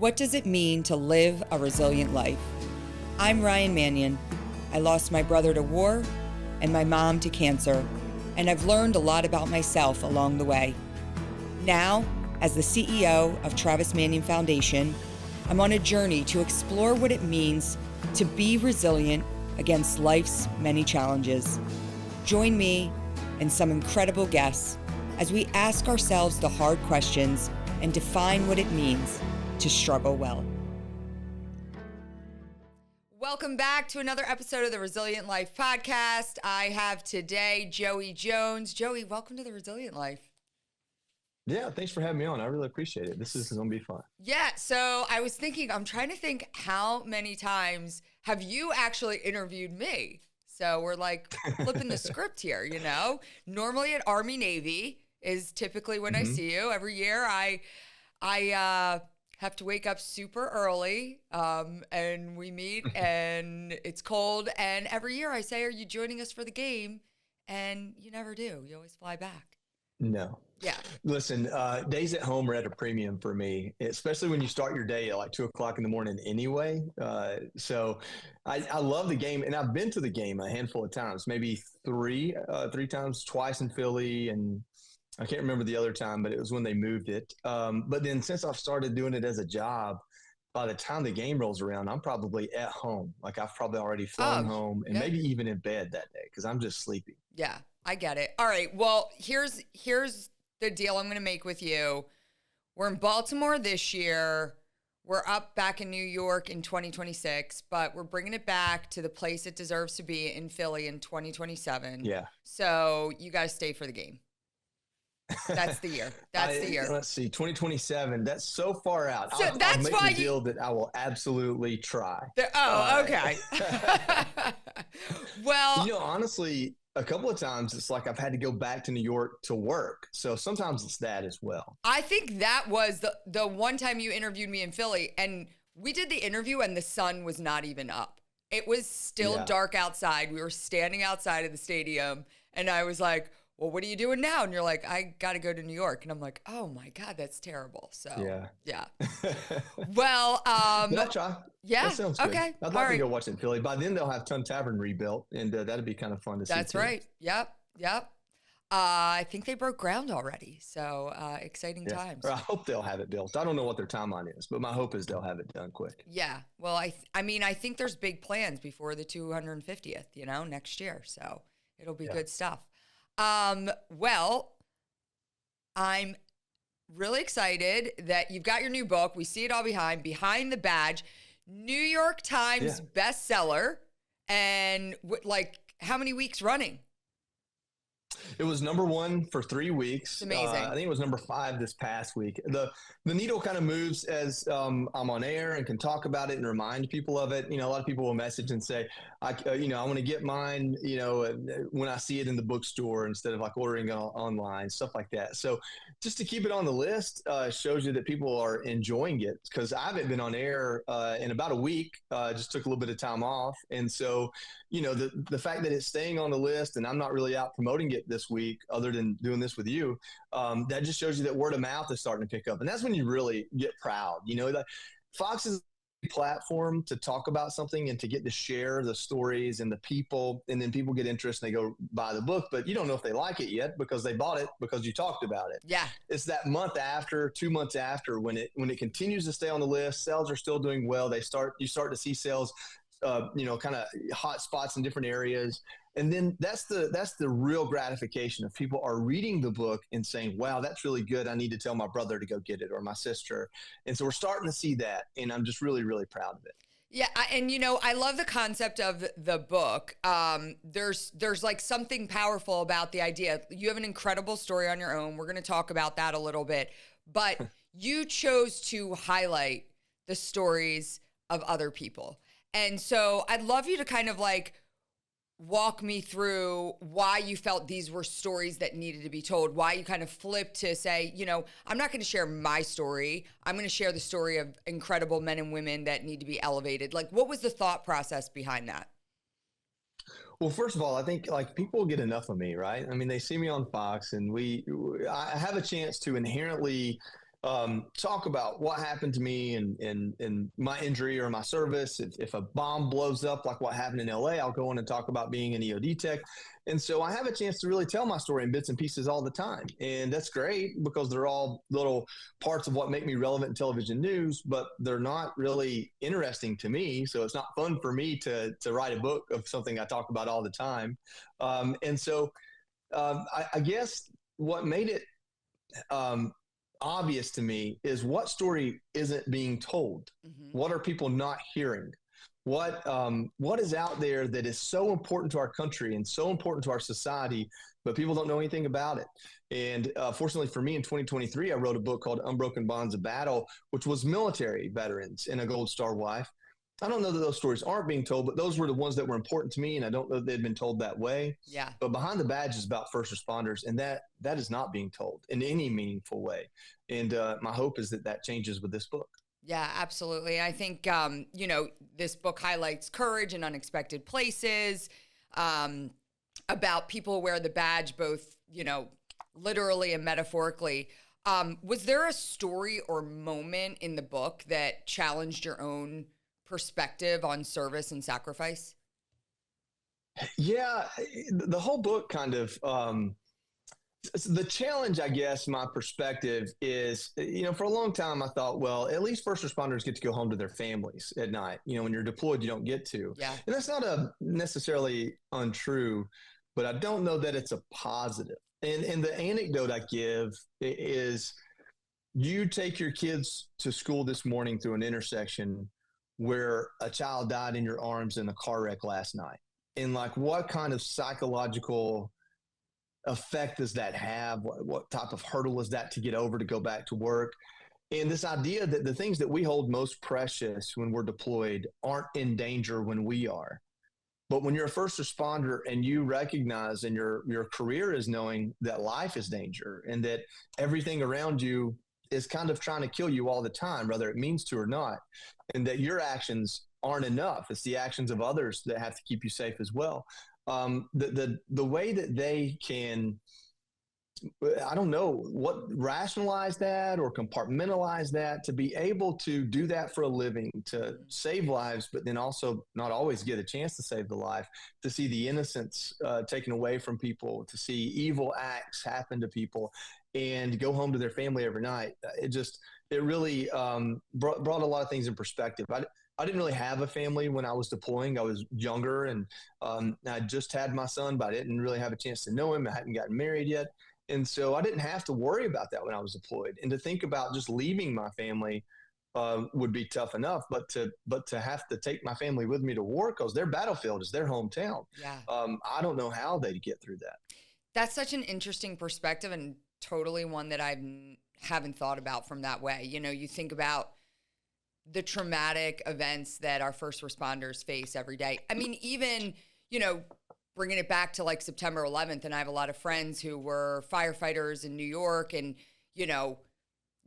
What does it mean to live a resilient life? I'm Ryan Manion. I lost my brother to war and my mom to cancer, and I've learned a lot about myself along the way. Now, as the CEO of Travis Manion Foundation, I'm on a journey to explore what it means to be resilient against life's many challenges. Join me and some incredible guests as we ask ourselves the hard questions and define what it means to struggle well. Welcome back to another episode of the Resilient Life podcast. I have today Joey Jones. Joey, welcome to the Resilient Life. Yeah, thanks for having me on. I really appreciate it. This is going to be fun. Yeah, so I was thinking, I'm trying to think how many times have you actually interviewed me? So we're like flipping the script here, you know? Normally at Army Navy is typically when I see you. Every year I have to wake up super early and we meet and it's cold. And every year I say, are you joining us for the game? And you never do. You always fly back. No. Yeah. Listen, days at home are at a premium for me, especially when you start your day at like 2:00 in the morning anyway. So I love the game, and I've been to the game a handful of times, maybe three times, twice in Philly, and I can't remember the other time, but it was when they moved it. But then since I've started doing it as a job, by the time the game rolls around, I'm probably at home. Like I've probably already flown home and maybe even in bed that day because I'm just sleepy. Yeah, I get it. All right. Well, here's the deal I'm going to make with you. We're in Baltimore this year. We're up back in New York in 2026, but we're bringing it back to the place it deserves to be in Philly in 2027. Yeah. So you got to stay for the game. That's the year. That's the year. Let's see, 2027. That's so far out. So I'll make the deal that I will absolutely try. Okay. Well, honestly, a couple of times it's like I've had to go back to New York to work. So sometimes it's that as well. I think that was the one time you interviewed me in Philly, and we did the interview and the sun was not even up. It was still dark outside. We were standing outside of the stadium, and I was like, well, what are you doing now? And you're like, I got to go to New York. And I'm like, oh my God, that's terrible. So yeah. Well, but I'll try. Yeah. That sounds good. Okay. I'd like to go watch it in Philly. By then they'll have Ton Tavern rebuilt, and that'd be kind of fun to see. That's right. Yep. I think they broke ground already. So exciting times. I hope they'll have it built. I don't know what their timeline is, but my hope is they'll have it done quick. Yeah. Well, I think there's big plans before the 250th, next year. So it'll be good stuff. Well, I'm really excited that you've got your new book. We see it all behind the badge, New York Times bestseller. And how many weeks running? It was number 1 for 3 weeks. It's amazing. I think it was number 5 this past week. The needle kind of moves as I'm on air and can talk about it and remind people of it. A lot of people will message and say, I want to get mine, when I see it in the bookstore instead of like ordering it online, stuff like that. So just to keep it on the list shows you that people are enjoying it because I haven't been on air in about a week. Just took a little bit of time off. And so, the fact that it's staying on the list and I'm not really out promoting it this week other than doing this with you, that just shows you that word of mouth is starting to pick up. And that's when you really get proud. That Fox is a platform to talk about something and to get to share the stories and the people, and then people get interested and they go buy the book, but you don't know if they like it yet because they bought it because you talked about it. Yeah. It's that month after, 2 months after when it continues to stay on the list, sales are still doing well. You start to see sales kind of hot spots in different areas. And then that's the real gratification of people are reading the book and saying, wow, that's really good. I need to tell my brother to go get it or my sister. And so we're starting to see that. And I'm just really, really proud of it. Yeah. And, I love the concept of the book. There's like something powerful about the idea. You have an incredible story on your own. We're going to talk about that a little bit. But you chose to highlight the stories of other people. And so I'd love you to kind of walk me through why you felt these were stories that needed to be told, why you kind of flipped to say, I'm not going to share my story. I'm going to share the story of incredible men and women that need to be elevated. What was the thought process behind that? Well, first of all, I think people get enough of me, right? I mean, they see me on Fox and I have a chance to inherently talk about what happened to me and my injury or my service. If a bomb blows up, like what happened in LA, I'll go in and talk about being an EOD tech. And so I have a chance to really tell my story in bits and pieces all the time. And that's great because they're all little parts of what make me relevant in television news, but they're not really interesting to me. So it's not fun for me to write a book of something I talk about all the time. And so I guess what made it obvious to me is what story isn't being told. Mm-hmm. What are people not hearing? What is out there that is so important to our country and so important to our society, but people don't know anything about it? And fortunately for me, in 2023, I wrote a book called Unbroken Bonds of Battle, which was military veterans and a Gold Star wife. I don't know that those stories aren't being told, but those were the ones that were important to me, and I don't know that they'd been told that way. Yeah. But Behind the Badge is about first responders, and that is not being told in any meaningful way. And my hope is that that changes with this book. Yeah, absolutely. I think, this book highlights courage in unexpected places, about people who wear the badge, both, literally and metaphorically. Was there a story or moment in the book that challenged your own perspective on service and sacrifice? Yeah, the whole book kind of the challenge, I guess, my perspective is, for a long time I thought, well, at least first responders get to go home to their families at night. When you're deployed, you don't get to. Yeah. And that's not necessarily untrue, but I don't know that it's a positive. And the anecdote I give is, you take your kids to school this morning through an intersection where a child died in your arms in a car wreck last night. And like, what kind of psychological effect does that have? What type of hurdle is that to get over to go back to work? And this idea that the things that we hold most precious when we're deployed aren't in danger when we are. But when you're a first responder and you recognize, and your career is knowing that life is danger and that everything around you is kind of trying to kill you all the time, whether it means to or not, and that your actions aren't enough. It's the actions of others that have to keep you safe as well. The way that they can, I don't know, rationalize that or compartmentalize that to be able to do that for a living, to save lives, but then also not always get a chance to save the life, to see the innocence taken away from people, to see evil acts happen to people, and go home to their family every night. It really brought a lot of things in perspective. I didn't really have a family when I was deploying. I was younger, and I just had my son, but I didn't really have a chance to know him. I hadn't gotten married yet. And so I didn't have to worry about that when I was deployed. And to think about just leaving my family would be tough enough, but to have to take my family with me to war, because their battlefield is their hometown. Yeah. I don't know how they'd get through that. That's such an interesting perspective, and totally one that I haven't thought about from that way. You think about the traumatic events that our first responders face every day. I mean, even, bringing it back to like September 11th, and I have a lot of friends who were firefighters in New York, and,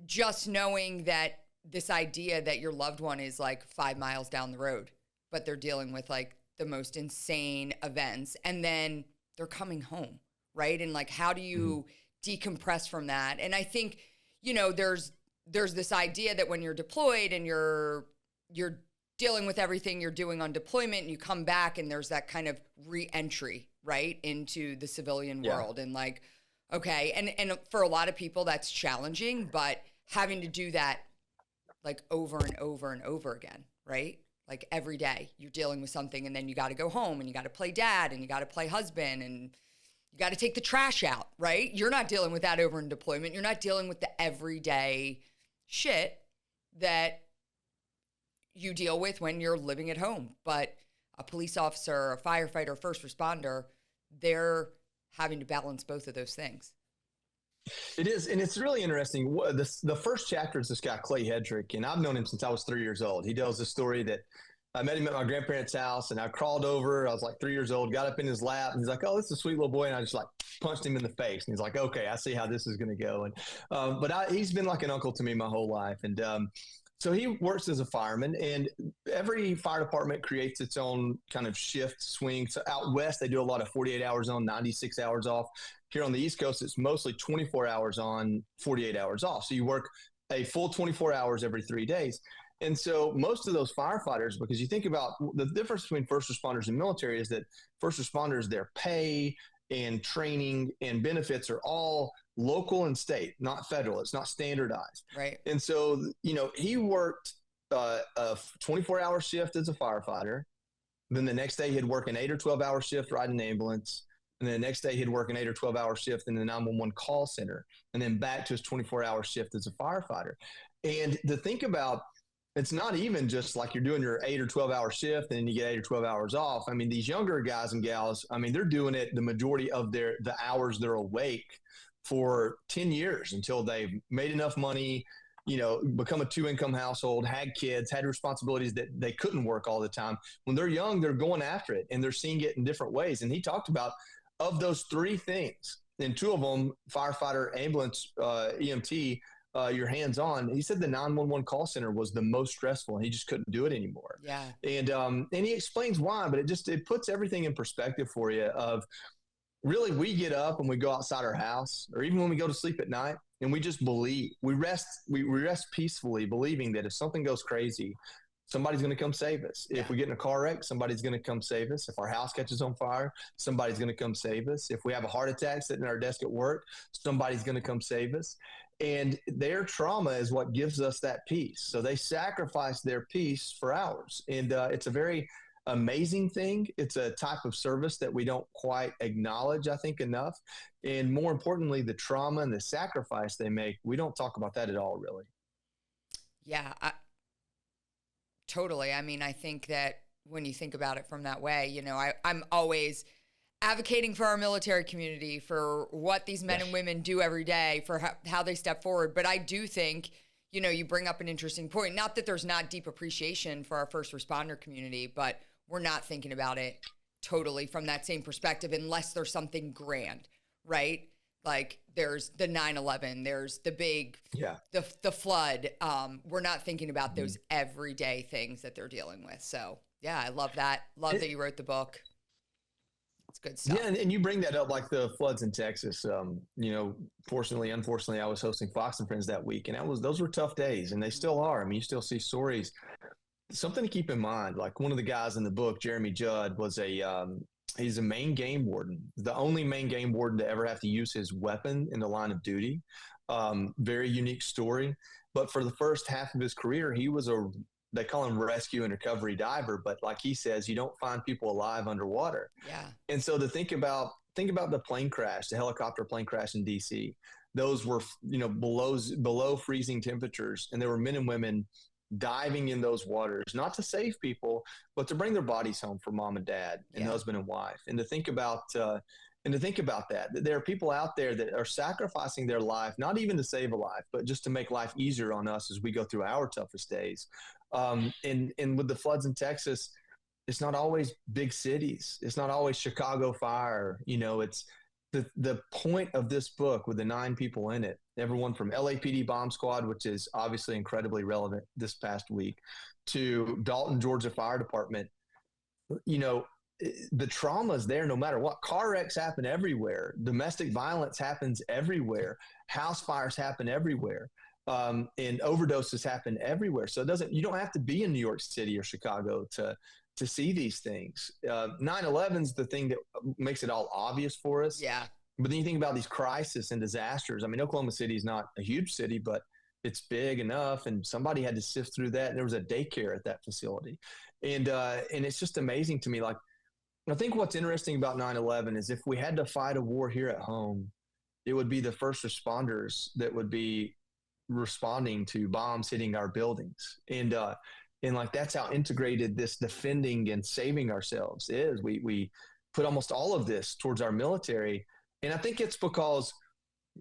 just knowing that this idea that your loved one is like 5 miles down the road, but they're dealing with like the most insane events, and then they're coming home, right? And like, how do you decompress from that? And I think, there's this idea that when you're deployed and you're dealing with everything you're doing on deployment, and you come back and there's that kind of re-entry, right, into the civilian world. And like, okay. And for a lot of people that's challenging, but having to do that like over and over and over again, right? Like every day you're dealing with something, and then you got to go home and you got to play dad and you got to play husband and you got to take the trash out, right? You're not dealing with that over in deployment. You're not dealing with the everyday shit that you deal with when you're living at home. But a police officer, a firefighter, first responder, they're having to balance both of those things. It is, and it's really interesting. The first chapter is this guy, Clay Hedrick, and I've known him since I was 3 years old. He tells the story that I met him at my grandparents' house, and I crawled over. I was like 3 years old, got up in his lap, and he's like, "Oh, this is a sweet little boy," and I just like punched him in the face. And he's like, "Okay, I see how this is going to go." And he's been like an uncle to me my whole life, and so he works as a fireman, and every fire department creates its own kind of shift swing. So out west, they do a lot of 48 hours on, 96 hours off. Here on the East Coast, it's mostly 24 hours on, 48 hours off. So you work a full 24 hours every 3 days. And so most of those firefighters, because you think about the difference between first responders and military is that first responders, their pay and training and benefits are all local and state, not federal. It's not standardized. Right. And so, he worked a 24-hour shift as a firefighter. Then the next day he'd work an 8 or 12-hour shift riding an ambulance. And then the next day he'd work an 8 or 12-hour shift in the 911 call center, and then back to his 24-hour shift as a firefighter. And to think about, it's not even just like you're doing your 8 or 12-hour shift and then you get 8 or 12 hours off. I mean, these younger guys and gals, I mean, they're doing it the majority of the hours they're awake for 10 years until they've made enough money, become a 2-income household, had kids, had responsibilities that they couldn't work all the time. When they're young, they're going after it and they're seeing it in different ways. And he talked about, of those 3 things, and 2 of them, firefighter, ambulance, EMT, your hands on. He said the 911 call center was the most stressful, and he just couldn't do it anymore. Yeah. And he explains why, but it puts everything in perspective for you. Of really, we get up and we go outside our house, or even when we go to sleep at night, and we just believe. We rest peacefully, believing that if something goes crazy, somebody's going to come save us. Yeah. If we get in a car wreck, somebody's going to come save us. If our house catches on fire, somebody's going to come save us. If we have a heart attack sitting at our desk at work, somebody's going to come save us. And their trauma is what gives us that peace. So they sacrifice their peace for ours. And it's a very amazing thing. It's a type of service that we don't quite acknowledge, I think, enough. And more importantly, the trauma and the sacrifice they make, we don't talk about that at all, really. Yeah, totally. I mean, I think that when you think about it from that way, I'm always advocating for our military community, for what these men and women do every day, for how they step forward. But I do think, you bring up an interesting point. Not that there's not deep appreciation for our first responder community, but we're not thinking about it totally from that same perspective unless there's something grand, right? Like there's the 9/11, there's the big, the flood. We're not thinking about those everyday things that they're dealing with. So yeah, I love that. Love that you wrote the book. It's good stuff. Yeah, and you bring that up, like the floods in Texas. Unfortunately, I was hosting Fox and Friends that week, and those were tough days, and they still are. I mean, you still see stories. Something to keep in mind, like one of the guys in the book, Jeremy Judd, was he's a Maine game warden, the only Maine game warden to ever have to use his weapon in the line of duty. Very unique story. But for the first half of his career, he was they call him rescue and recovery diver, but like he says, you don't find people alive underwater. Yeah. And so to think about the plane crash, the helicopter plane crash in DC, those were, below freezing temperatures. And there were men and women diving in those waters, not to save people, but to bring their bodies home for mom and dad and husband and wife. And to think about that there are people out there that are sacrificing their life, not even to save a life, but just to make life easier on us as we go through our toughest days. And with the floods in Texas, it's not always big cities. It's not always Chicago fire. It's the point of this book with the 9 people in it, everyone from LAPD bomb squad, which is obviously incredibly relevant this past week, to Dalton, Georgia Fire Department. The trauma is there no matter what. Car wrecks happen everywhere. Domestic violence happens everywhere. House fires happen everywhere. And overdoses happen everywhere. So you don't have to be in New York City or Chicago to see these things. 9/11 is the thing that makes it all obvious for us. Yeah. But then you think about these crises and disasters. I mean, Oklahoma City is not a huge city, but it's big enough, and somebody had to sift through that. And there was a daycare at that facility. And it's just amazing to me. Like, I think what's interesting about 9/11 is if we had to fight a war here at home, it would be the first responders that would be responding to bombs hitting our buildings. And like, that's how integrated this defending and saving ourselves is. We put almost all of this towards our military. And I think it's because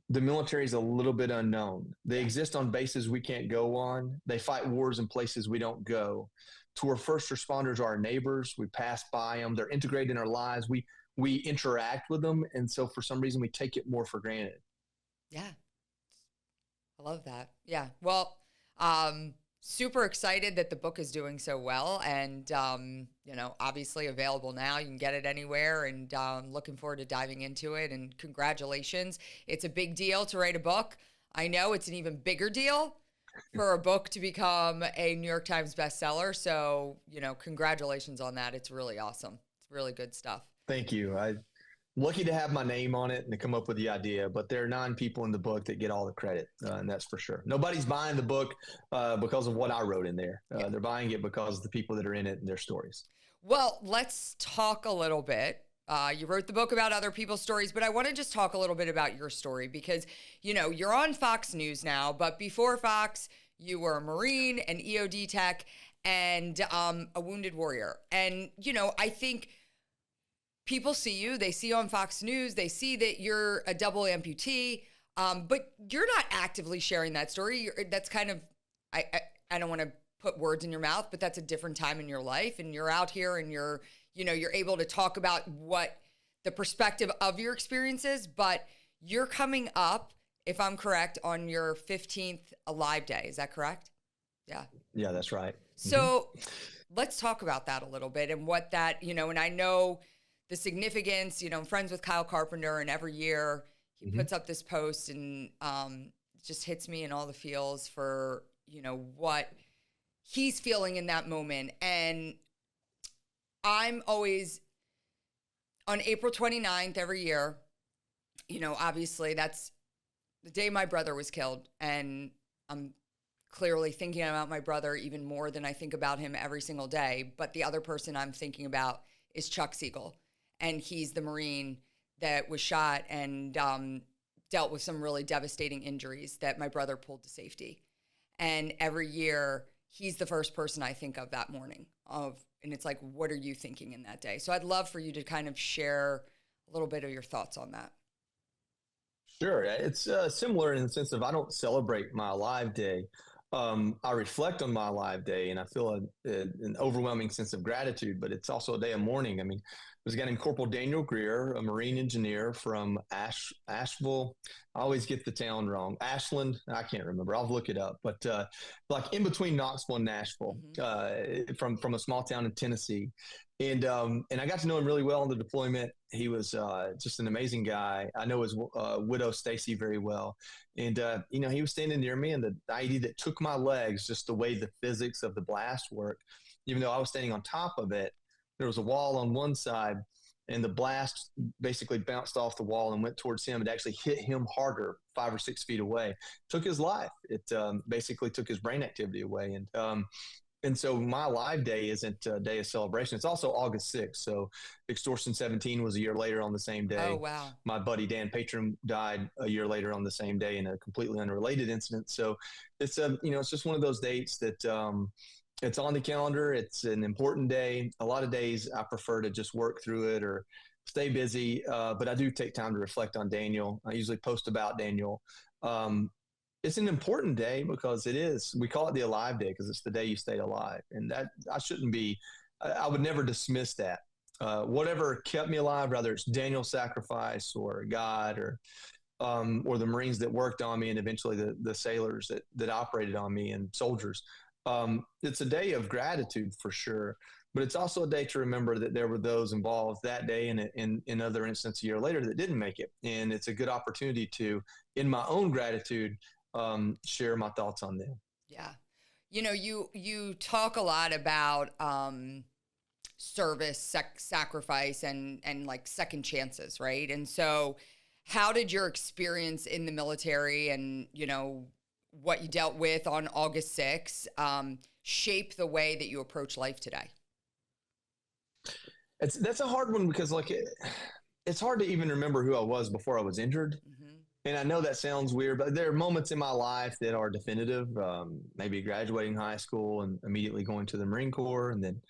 the military is a little bit unknown. They exist on bases we can't go on. They fight wars in places we don't go. To our first responders are our neighbors. We pass by them. They're integrated in our lives. We interact with them. And so for some reason, we take it more for granted. Yeah. I love that. Yeah. Well, super excited that the book is doing so well, and obviously available now. You can get it anywhere, and looking forward to diving into it. And congratulations. It's a big deal to write a book. I know it's an even bigger deal for a book to become a New York Times bestseller. So, congratulations on that. It's really awesome. It's really good stuff. Thank you. I'm lucky to have my name on it and to come up with the idea, but there are 9 people in the book that get all the credit, and that's for sure. Nobody's buying the book because of what I wrote in there. Yeah. They're buying it because of the people that are in it and their stories. Well, let's talk a little bit. You wrote the book about other people's stories, but I want to just talk a little bit about your story because, you're on Fox News now, but before Fox, you were a Marine, an EOD tech, and a wounded warrior. And, I think people see you, they see you on Fox News, they see that you're a double amputee, but you're not actively sharing that story. That's kind of, I don't want to put words in your mouth, but that's a different time in your life. And you're out here and you're able to talk about what the perspective of your experiences, but you're coming up, if I'm correct, on your 15th Alive Day. Is that correct? Yeah. Yeah, that's right. So let's talk about that a little bit and what that, and I know the significance, I'm friends with Kyle Carpenter, and every year he puts up this post and it just hits me in all the feels for, what he's feeling in that moment. And I'm always on April 29th every year, obviously that's the day my brother was killed. And I'm clearly thinking about my brother even more than I think about him every single day. But the other person I'm thinking about is Chuck Siegel. And he's the Marine that was shot and dealt with some really devastating injuries that my brother pulled to safety. And every year, he's the first person I think of that morning. And it's like, what are you thinking in that day? So I'd love for you to kind of share a little bit of your thoughts on that. Sure. It's similar in the sense of I don't celebrate my Alive Day. I reflect on my Alive Day and I feel an overwhelming sense of gratitude, but it's also a day of mourning. I mean, there's a guy named Corporal Daniel Greer, a Marine engineer from Asheville. I always get the town wrong. Ashland, I can't remember. I'll look it up. But like in between Knoxville and Nashville, from a small town in Tennessee. And I got to know him really well on the deployment. He was just an amazing guy. I know his widow, Stacy, very well. And, he was standing near me, and the IED that took my legs, just the way the physics of the blast work, even though I was standing on top of it, there was a wall on one side, and the blast basically bounced off the wall and went towards him. It actually hit him harder, 5 or 6 feet away, took his life. It basically took his brain activity away. And so my Live Day isn't a day of celebration. It's also August 6th. So Extortion 17 was a year later on the same day. Oh, wow. My buddy Dan Patron died a year later on the same day in a completely unrelated incident. So it's it's just one of those dates that it's on the calendar. It's an important day. A lot of days I prefer to just work through it or stay busy. But I do take time to reflect on Daniel. I usually post about Daniel. It's an important day because we call it the Alive Day because it's the day you stayed alive. And that I would never dismiss that. Whatever kept me alive, whether it's Daniel's sacrifice or God or the Marines that worked on me and eventually the sailors that operated on me and soldiers. It's a day of gratitude for sure, but it's also a day to remember that there were those involved that day and in other instances a year later that didn't make it. And it's a good opportunity to, in my own gratitude, share my thoughts on them. Yeah. You talk a lot about service, sacrifice, and like second chances, right? And so how did your experience in the military and, what you dealt with on August 6th shape the way that you approach life today? That's a hard one because it's hard to even remember who I was before I was injured. And I know that sounds weird, but there are moments in my life that are definitive. Maybe graduating high school and immediately going to the Marine Corps, and then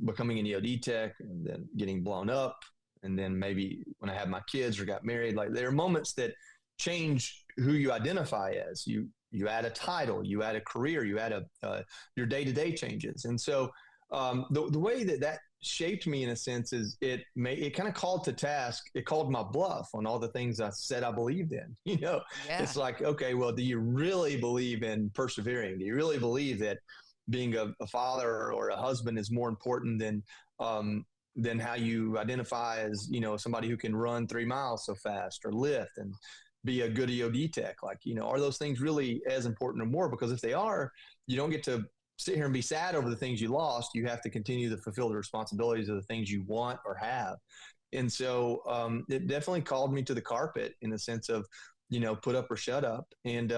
becoming an EOD tech, and then getting blown up, and then maybe when I had my kids or got married. Like there are moments that change who you identify as. You add a title, you add a career, you add your day-to-day changes, and so the way that shaped me in a sense is it kind of called to task. It called my bluff on all the things I said I believed in. Yeah. It's like, okay, well, do you really believe in persevering? Do you really believe that being a father or a husband is more important than how you identify as, somebody who can run 3 miles so fast or lift? And be a good EOD tech? Like, are those things really as important or more? Because if they are, you don't get to sit here and be sad over the things you lost. You have to continue to fulfill the responsibilities of the things you want or have. And so it definitely called me to the carpet in the sense of, put up or shut up. And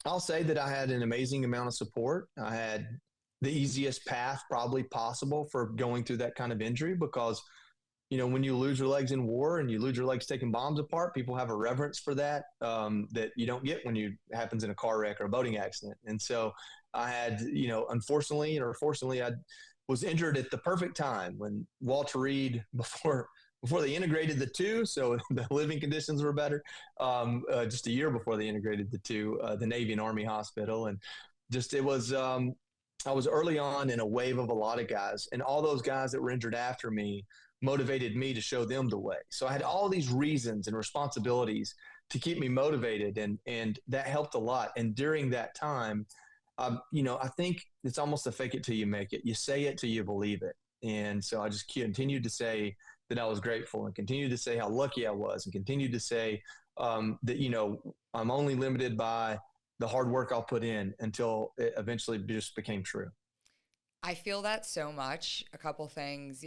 I'll say that I had an amazing amount of support. I had the easiest path probably possible for going through that kind of injury because, when you lose your legs in war and you lose your legs taking bombs apart, people have a reverence for that that you don't get when it happens in a car wreck or a boating accident. And so I had, unfortunately or fortunately, I was injured at the perfect time when Walter Reed, before they integrated the two, so the living conditions were better. Just a year before they integrated the two, the Navy and Army hospital, and just it was. I was early on in a wave of a lot of guys, and all those guys that were injured after me motivated me to show them the way. So I had all these reasons and responsibilities to keep me motivated, and that helped a lot. And during that time, I think it's almost a fake it till you make it. You say it till you believe it. And so I just continued to say that I was grateful and continued to say how lucky I was and continued to say that, I'm only limited by the hard work I'll put in until it eventually just became true. I feel that so much. A couple things,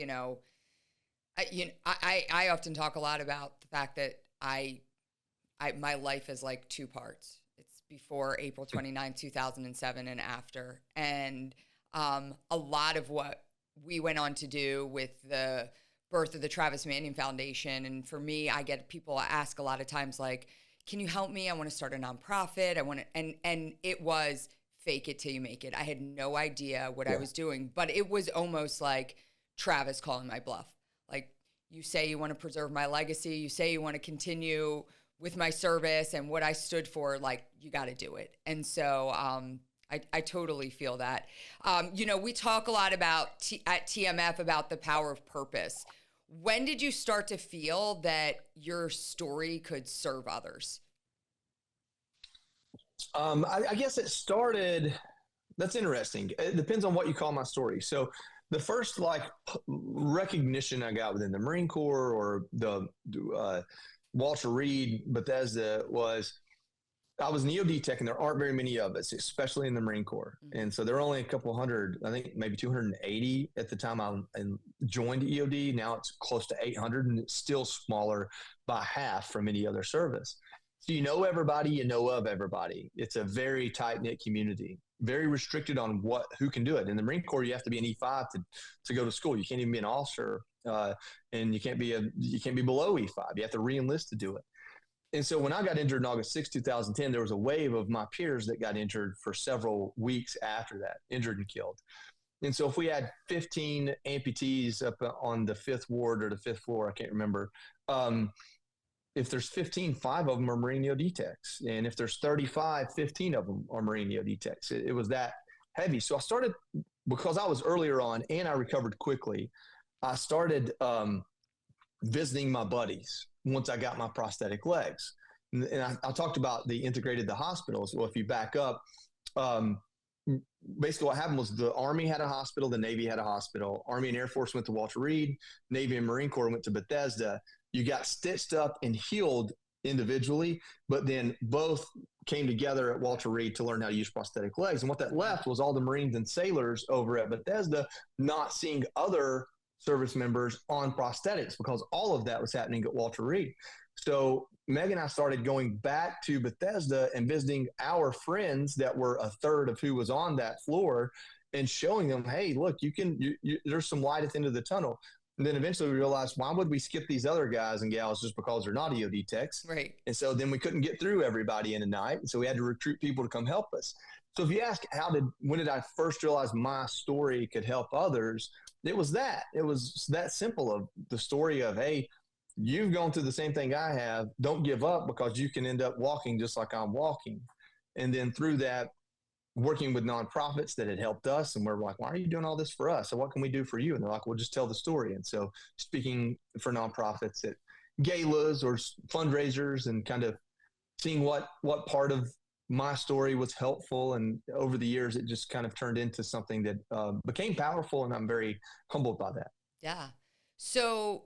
I often talk a lot about the fact that my life is like two parts. It's before April 29, 2007 and after. And a lot of what we went on to do with the birth of the Travis Manion Foundation. And for me, I get people ask a lot of times, like, can you help me? I want to start a nonprofit. I want to, and it was fake it till you make it. I had no idea what I was doing, but it was almost like Travis calling my bluff. Like, you say you want to preserve my legacy. You say you want to continue with my service and what I stood for, like, you got to do it. And so I totally feel that. We talk a lot about at TMF about the power of purpose. When did you start to feel that your story could serve others? I guess it started, that's interesting. It depends on what you call my story. So the first recognition I got within the Marine Corps or the Walter Reed, Bethesda was I was an EOD tech, and there aren't very many of us, especially in the Marine Corps. Mm-hmm. And so there are only a couple hundred, I think maybe 280 at the time I joined EOD. Now it's close to 800, and it's still smaller by half from any other service. So you know everybody, you know of everybody. It's a very tight-knit community, very restricted on who can do it. In the Marine Corps, you have to be an E5 to go to school. You can't even be an officer, and you can't be below E5. You have to re-enlist to do it. And so when I got injured in August 6, 2010, there was a wave of my peers that got injured for several weeks after that, injured and killed. And so if we had 15 amputees up on the 5th ward or the 5th floor, I can't remember, if there's 15, 5 of them are Marine EOD techs. And if there's 35, 15 of them are Marine EOD techs. It was that heavy. So I started, because I was earlier on and I recovered quickly, I started visiting my buddies once I got my prosthetic legs. And I talked about the hospitals. Well, if you back up, basically what happened was the Army had a hospital, the Navy had a hospital, Army and Air Force went to Walter Reed, Navy and Marine Corps went to Bethesda. You got stitched up and healed individually, but then both came together at Walter Reed to learn how to use prosthetic legs. And what that left was all the Marines and sailors over at Bethesda not seeing other service members on prosthetics, because all of that was happening at Walter Reed. So Meg and I started going back to Bethesda and visiting our friends that were a third of who was on that floor and showing them, hey, look, there's some light at the end of the tunnel. And then eventually we realized, why would we skip these other guys and gals just because they're not EOD techs? Right. And so then we couldn't get through everybody in a night. And so we had to recruit people to come help us. So if you ask when did I first realize my story could help others, it was that simple, of the story of, hey, you've gone through the same thing I have. Don't give up, because you can end up walking just like I'm walking. And then through that, working with nonprofits that had helped us, and we're like, why are you doing all this for us? So what can we do for you? And they're like, well, just tell the story. And so speaking for nonprofits at galas or fundraisers and kind of seeing what part of my story was helpful. And over the years, it just kind of turned into something that became powerful. And I'm very humbled by that. Yeah. So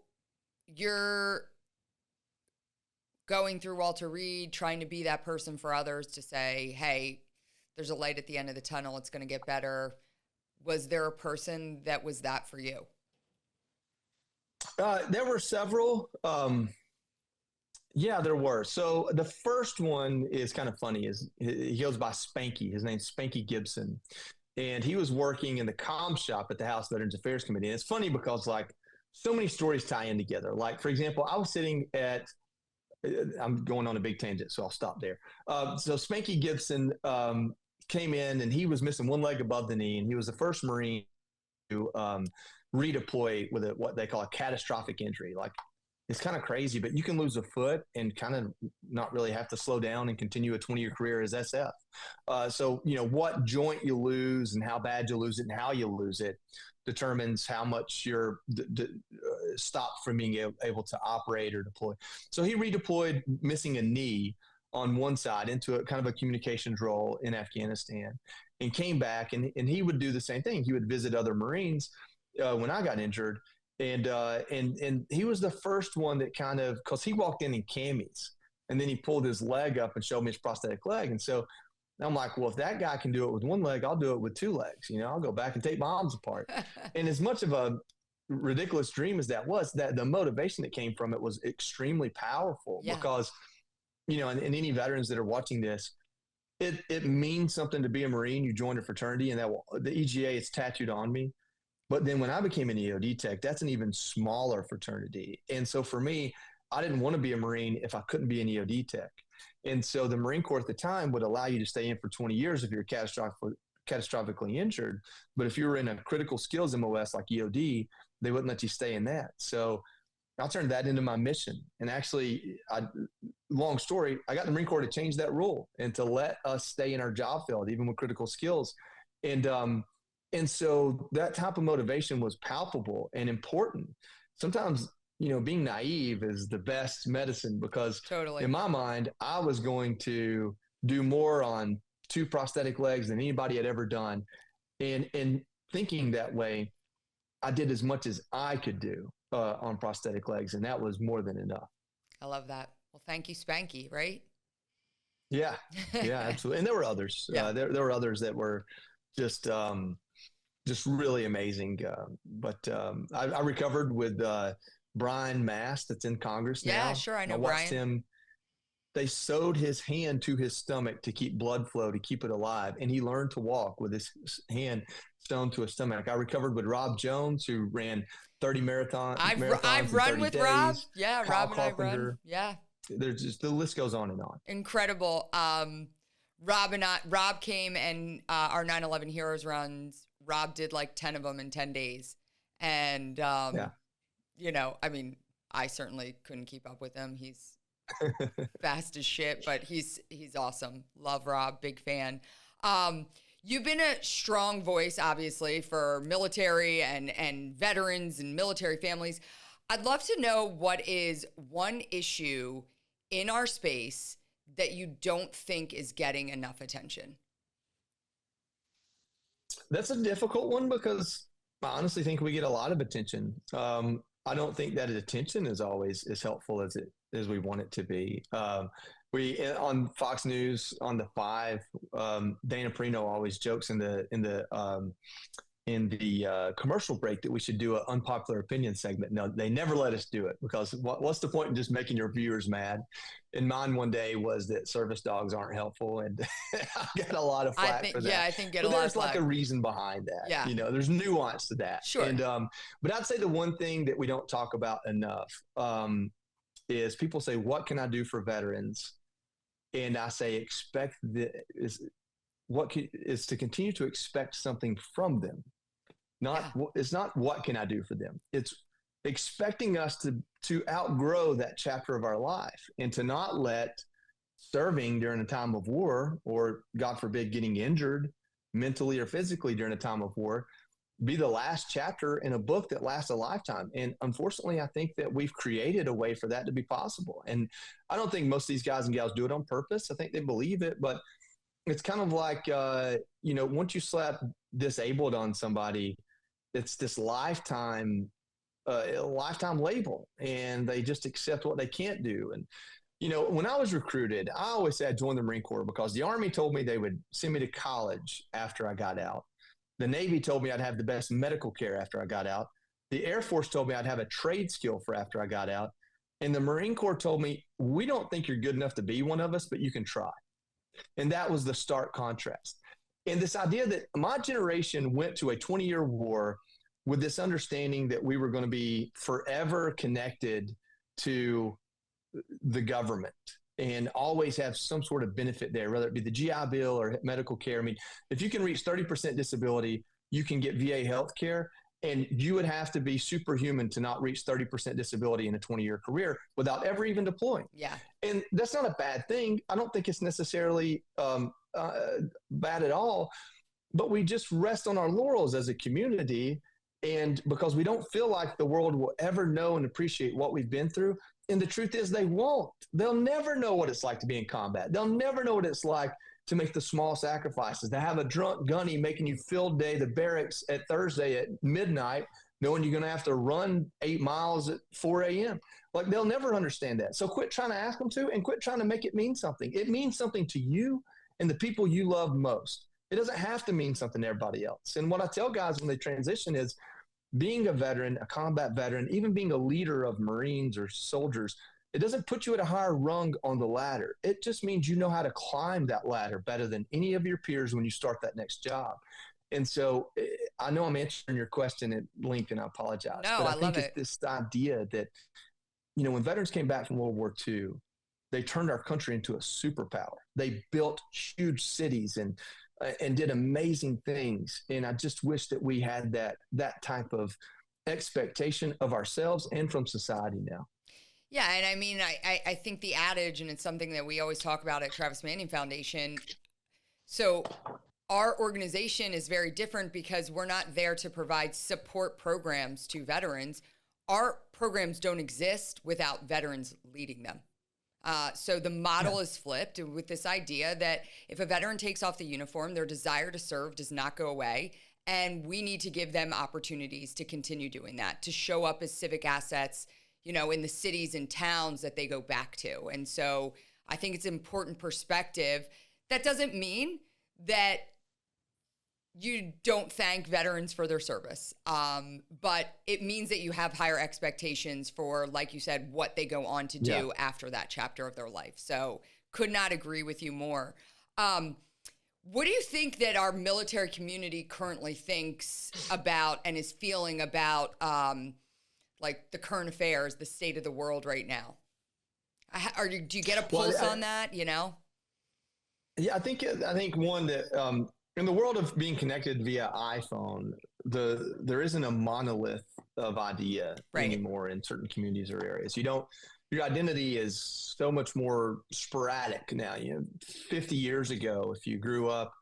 going through Walter Reed, trying to be that person for others to say, hey, there's a light at the end of the tunnel. It's going to get better. Was there a person that was that for you? There were several. Yeah, there were. So the first one is kind of funny. He goes by Spanky. His name's Spanky Gibson. And he was working in the comm shop at the House Veterans Affairs Committee. And it's funny because like so many stories tie in together. Like, for example, I was sitting at, I'm going on a big tangent, so I'll stop there. So Spanky Gibson came in and he was missing one leg above the knee. And he was the first Marine to redeploy with what they call a catastrophic injury. Like, it's kind of crazy, but you can lose a foot and kind of not really have to slow down and continue a 20-year career as SF. So, what joint you lose and how bad you lose it and how you lose it determines how much you're stopped from being able to operate or deploy. So he redeployed missing a knee on one side into a kind of a communications role in Afghanistan and came back and he would do the same thing. He would visit other Marines when I got injured. And he was the first one that kind of, because he walked in camis and then he pulled his leg up and showed me his prosthetic leg. And so I'm like, well, if that guy can do it with one leg, I'll do it with two legs. I'll go back and take my arms apart. And as much of a ridiculous dream as that was, that the motivation that came from it was extremely powerful because, and any veterans that are watching this, it means something to be a Marine. You joined a fraternity and the EGA is tattooed on me. But then when I became an EOD tech, that's an even smaller fraternity. And so for me, I didn't want to be a Marine if I couldn't be an EOD tech. And so the Marine Corps at the time would allow you to stay in for 20 years if you're catastrophically injured. But if you were in a critical skills MOS like EOD, they wouldn't let you stay in that. So I turned that into my mission. And actually, long story, I got the Marine Corps to change that rule and to let us stay in our job field, even with critical skills. And so that type of motivation was palpable and important. Sometimes, being naive is the best medicine because in my mind, I was going to do more on two prosthetic legs than anybody had ever done. And thinking that way, I did as much as I could do on prosthetic legs. And that was more than enough. I love that. Well, thank you, Spanky, right? Yeah, absolutely. And there were others. There were others that were just really amazing. But I recovered with Brian Mast that's in Congress now. Yeah, sure. I know watched Brian. him. They sewed his hand to his stomach to keep blood flow, to keep it alive. And he learned to walk with his hand sewn to his stomach. I recovered with Rob Jones, who ran 30 marathons. I've run with days. Rob. Yeah, Kyle Rob and Carpenter. I run. Yeah. There's just, the list goes on and on. Incredible. Rob came and our 9/11 Heroes runs. Rob did like 10 of them in 10 days. And, I certainly couldn't keep up with him. He's fast as shit, but he's awesome. Love Rob, big fan. You've been a strong voice, obviously, for military and veterans and military families. I'd love to know what is one issue in our space that you don't think is getting enough attention. That's a difficult one because I honestly think we get a lot of attention. I don't think that attention is always as helpful as we want it to be. We on Fox News on the 5, Dana Perino always jokes in the commercial break that we should do an unpopular opinion segment. No, they never let us do it because what's the point in just making your viewers mad? And mine one day was that service dogs aren't helpful, and I got a lot of flack for that. Yeah, I think a lot of flack. There's like a reason behind that. Yeah, there's nuance to that. Sure. And but I'd say the one thing that we don't talk about enough is people say, "What can I do for veterans?" And I say, is to continue to expect something from them. It's not what can I do for them. It's expecting us to outgrow that chapter of our life and to not let serving during a time of war, or God forbid, getting injured mentally or physically during a time of war, be the last chapter in a book that lasts a lifetime. And unfortunately, I think that we've created a way for that to be possible. And I don't think most of these guys and gals do it on purpose. I think they believe it, but it's kind of like, once you slap disabled on somebody, it's this lifetime label, and they just accept what they can't do. And When I was recruited, I always said I'd join the Marine Corps because the Army told me they would send me to college after I got out. The Navy told me I'd have the best medical care after I got out. The Air Force told me I'd have a trade skill for after I got out. And the Marine Corps told me, we don't think you're good enough to be one of us, but you can try. And that was the stark contrast. And this idea that my generation went to a 20-year war with this understanding that we were going to be forever connected to the government and always have some sort of benefit there, whether it be the GI Bill or medical care. I mean, if you can reach 30% disability, you can get VA health care. And you would have to be superhuman to not reach 30% disability in a 20-year career without ever even deploying. Yeah. And that's not a bad thing. I don't think it's necessarily bad at all, but we just rest on our laurels as a community. And because we don't feel like the world will ever know and appreciate what we've been through. And the truth is they won't. They'll never know what it's like to be in combat. They'll never know what it's like to make the small sacrifices, to have a drunk gunny making you field day the barracks at Thursday at midnight, knowing you're going to have to run 8 miles at 4 a.m. Like, they'll never understand that. So quit trying to ask them to, and quit trying to make it mean something. It means something to you and the people you love most. It doesn't have to mean something to everybody else. And what I tell guys when they transition is being a veteran, a combat veteran, even being a leader of Marines or soldiers, it doesn't put you at a higher rung on the ladder. It just means you know how to climb that ladder better than any of your peers when you start that next job. And so I know I'm answering your question at length, and I apologize. No, but I love it's this idea that, when veterans came back from World War II, they turned our country into a superpower. They built huge cities and did amazing things. And I just wish that we had that type of expectation of ourselves and from society now. Yeah, and I mean, I think the adage, and it's something that we always talk about at Travis Manion Foundation. So our organization is very different because we're not there to provide support programs to veterans. Our programs don't exist without veterans leading them. So the model is flipped with this idea that if a veteran takes off the uniform, their desire to serve does not go away. And we need to give them opportunities to continue doing that, to show up as civic assets, in the cities and towns that they go back to. And so I think it's an important perspective. That doesn't mean that you don't thank veterans for their service. But it means that you have higher expectations for, like you said, what they go on to do after that chapter of their life. So could not agree with you more. What do you think that our military community currently thinks about and is feeling about like the current affairs, the state of the world right now? Do you get a pulse on that, Yeah, I think one that in the world of being connected via iPhone, there isn't a monolith of idea anymore in certain communities or areas. Your identity is so much more sporadic now. 50 years ago, if you grew up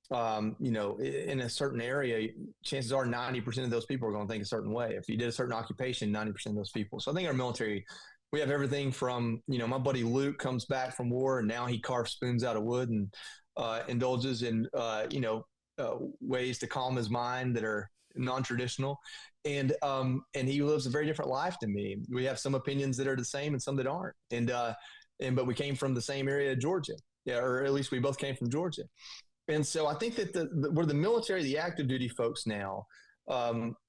in a certain area, chances are 90% of those people are going to think a certain way. If you did a certain occupation, 90% of those people. So I think our military, we have everything from, my buddy Luke comes back from war and now he carves spoons out of wood and indulges in, ways to calm his mind that are non-traditional. And he lives a very different life than me. We have some opinions that are the same and some that aren't. But we came from the same area of Georgia, or at least we both came from Georgia. And so I think that we're the military, the active duty folks now,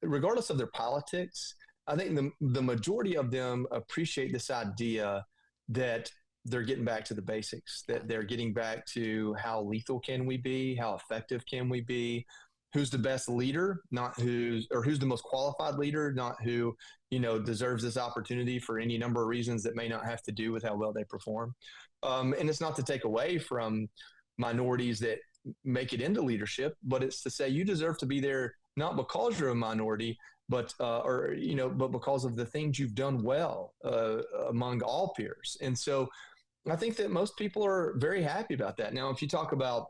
regardless of their politics, I think the majority of them appreciate this idea that they're getting back to the basics, that they're getting back to how lethal can we be, how effective can we be, who's the best leader, who's the most qualified leader, not who, deserves this opportunity for any number of reasons that may not have to do with how well they perform. And it's not to take away from minorities that make it into leadership, but it's to say you deserve to be there not because you're a minority, but because of the things you've done well among all peers. And so I think that most people are very happy about that. Now, if you talk about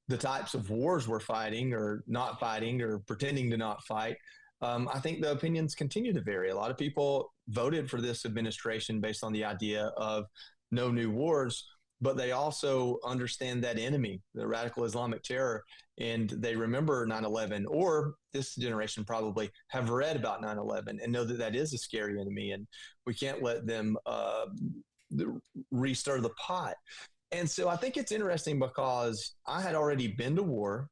the types of wars we're fighting or not fighting or pretending to not fight, I think the opinions continue to vary. A lot of people voted for this administration based on the idea of no new wars, but they also understand that enemy, the radical Islamic terror, and they remember 9/11, or this generation probably have read about 9/11 and know that that is a scary enemy, and we can't let them restir the pot. And so I think it's interesting because I had already been to war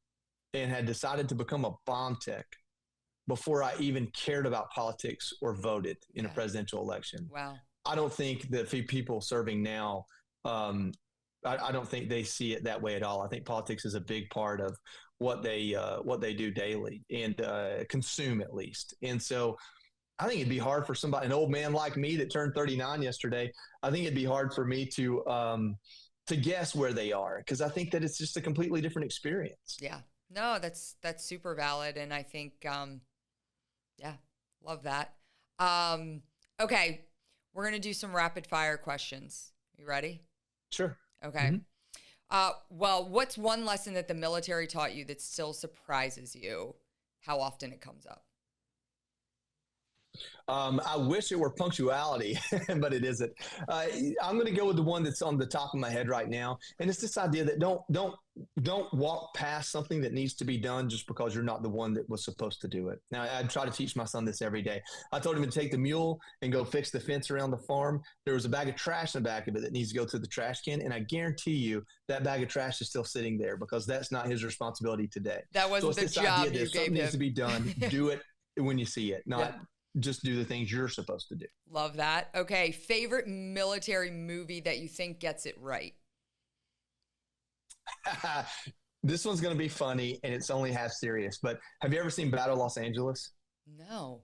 and had decided to become a bomb tech before I even cared about politics or voted in a presidential election. Wow. I don't think that people serving now, I don't think they see it that way at all. I think politics is a big part of what they do daily and consume, at least. And so I think it'd be hard for somebody, an old man like me that turned 39 yesterday. I think it'd be hard for me to guess where they are, because I think that it's just a completely different experience. Yeah. No, that's super valid, and I think yeah, love that. Okay, we're gonna do some rapid fire questions. You ready? Sure. Okay. Well, what's one lesson that the military taught you that still surprises you? How often it comes up? I wish it were punctuality, but it isn't. I'm going to go with the one that's on the top of my head right now, and it's this idea that don't walk past something that needs to be done just because you're not the one that was supposed to do it. Now, I try to teach my son this every day. I told him to take the mule and go fix the fence around the farm. There was a bag of trash in the back of it that needs to go to the trash can, and I guarantee you that bag of trash is still sitting there because that's not his responsibility today. That wasn't the job you gave something him. needs to be done. Do it when you see it, not just do the things you're supposed to do. Love that. Okay. Favorite military movie that you think gets it right? This one's going to be funny and it's only half serious, but have you ever seen Battle of Los Angeles? No,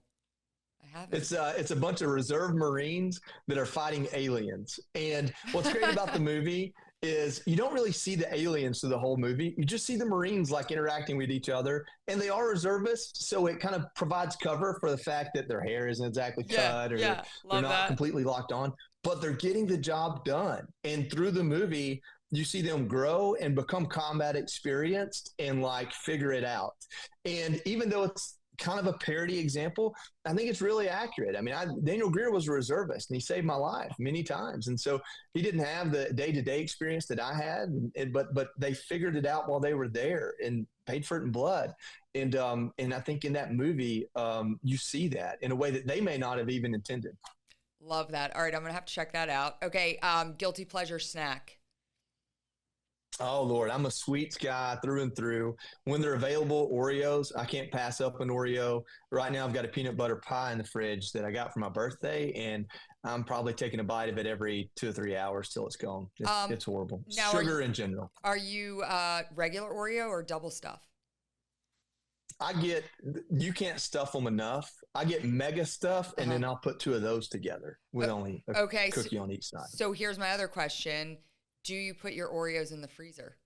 I haven't. It's a bunch of reserve Marines that are fighting aliens. And what's great about the movie is you don't really see the aliens through the whole movie. You just see the Marines like interacting with each other, and they are reservists. So it kind of provides cover for the fact that their hair isn't exactly cut or they're not completely locked on, but they're getting the job done. And through the movie, you see them grow and become combat experienced and like figure it out. And even though it's kind of a parody example, I think it's really accurate. I mean, Daniel Greer was a reservist and he saved my life many times. And so he didn't have the day-to-day experience that I had, but they figured it out while they were there and paid for it in blood. And I think in that movie, you see that in a way that they may not have even intended. Love that. All right. I'm going to have to check that out. Okay. Guilty pleasure snack. Oh, Lord, I'm a sweets guy through and through. When they're available, Oreos, I can't pass up an Oreo. Right now, I've got a peanut butter pie in the fridge that I got for my birthday, and I'm probably taking a bite of it every 2 or 3 hours till it's gone. It's horrible. Now, sugar in general. Are you regular Oreo or double stuff? You can't stuff them enough. I get mega stuff, and then I'll put 2 of those together with only a cookie on each side. So here's my other question. Do you put your Oreos in the freezer?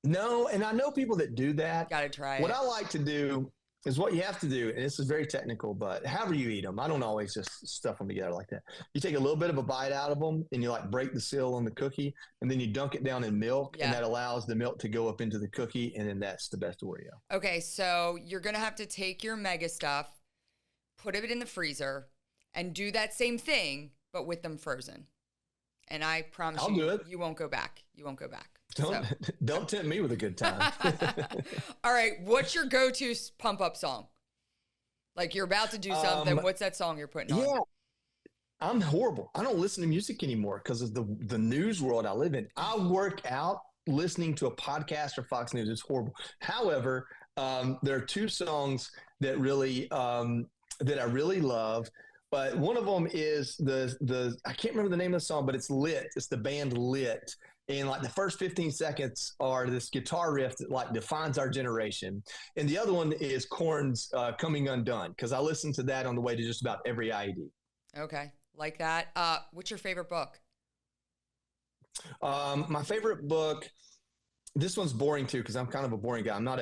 No, and I know people that do that. Got to try it. What I like to do is what you have to do, and this is very technical, but however you eat them, I don't always just stuff them together like that. You take a little bit of a bite out of them, and you like break the seal on the cookie, and then you dunk it down in milk, and that allows the milk to go up into the cookie, and then that's the best Oreo. Okay, so you're going to have to take your mega stuff, put it in the freezer, and do that same thing, but with them frozen. And I promise you won't go back. You won't go back. Don't tempt me with a good time. All right. What's your go-to pump up song? Like you're about to do something. What's that song you're putting on? Yeah, I'm horrible. I don't listen to music anymore because of the news world I live in. I work out listening to a podcast or Fox News. It's horrible. However, there are 2 songs that I really love. But one of them is I can't remember the name of the song, but it's Lit. It's the band Lit. And like the first 15 seconds are this guitar riff that like defines our generation. And the other one is Korn's Coming Undone, because I listen to that on the way to just about every IED. Okay. Like that. What's your favorite book? My favorite book, this one's boring too, because I'm kind of a boring guy. I'm not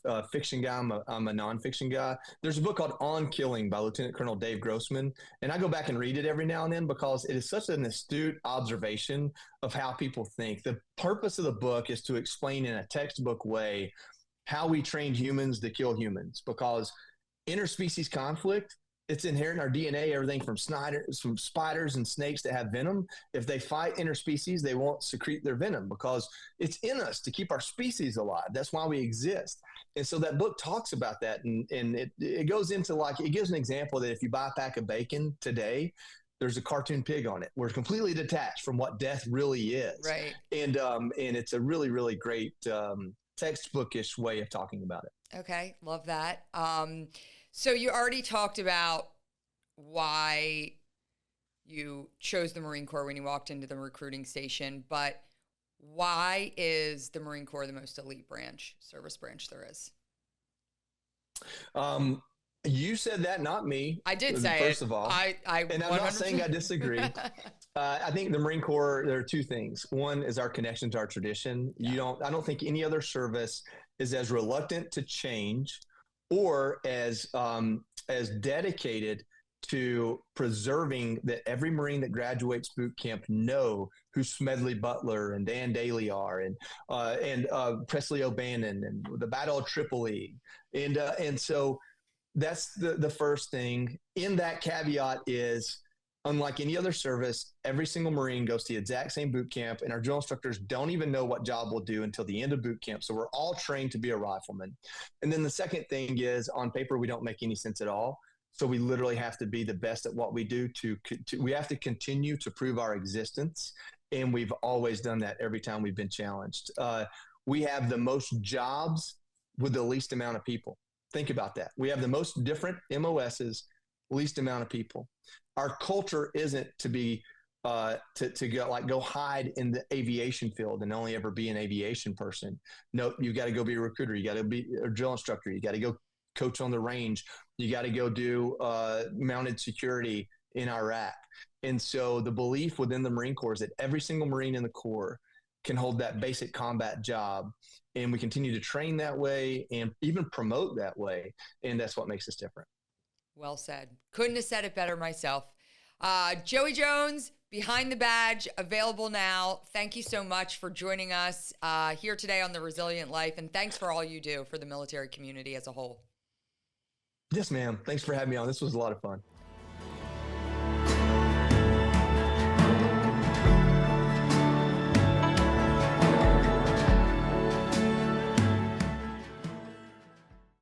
a fiction guy. I'm a nonfiction guy. There's a book called On Killing by Lieutenant Colonel Dave Grossman, and I go back and read it every now and then because it is such an astute observation of how people think. The purpose of the book is to explain in a textbook way how we trained humans to kill humans, because interspecies conflict, it's inherent in our DNA, everything from spiders and snakes that have venom. If they fight interspecies, they won't secrete their venom because it's in us to keep our species alive. That's why we exist. And so that book talks about that. And it goes into it gives an example that if you buy a pack of bacon today, there's a cartoon pig on it. We're completely detached from what death really is. Right. And it's a really, really great textbookish way of talking about it. Okay. Love that. So you already talked about why you chose the Marine Corps when you walked into the recruiting station, but why is the Marine Corps the most elite service branch there is? You said that, not me. I did say first it. of all. And I'm not saying I disagree. I think the Marine Corps, there are two things. One is our connection to our tradition. Yeah. I don't think any other service is as reluctant to change or as dedicated to preserving that every Marine that graduates boot camp know who Smedley Butler and Dan Daly are, and Presley O'Bannon and the Battle of Tripoli, and so that's the first thing. In that caveat is, unlike any other service, every single Marine goes to the exact same boot camp, and our drill instructors don't even know what job we'll do until the end of boot camp. So we're all trained to be a rifleman. And then the second thing is, on paper, we don't make any sense at all. So we literally have to be the best at what we do. We have to continue to prove our existence, and we've always done that every time we've been challenged. We have the most jobs with the least amount of people. Think about that. We have the most different MOSs, least amount of people. Our culture isn't to be to go hide in the aviation field and only ever be an aviation person. No, you've got to go be a recruiter. You got to be a drill instructor. You got to go coach on the range. You got to go do mounted security in Iraq. And so the belief within the Marine Corps is that every single Marine in the Corps can hold that basic combat job. And we continue to train that way and even promote that way. And that's what makes us different. Well said. Couldn't have said it better myself. Joey Jones, Behind the Badge, available now. Thank you so much for joining us here today on The Resilient Life. And thanks for all you do for the military community as a whole. Yes, ma'am. Thanks for having me on. This was a lot of fun.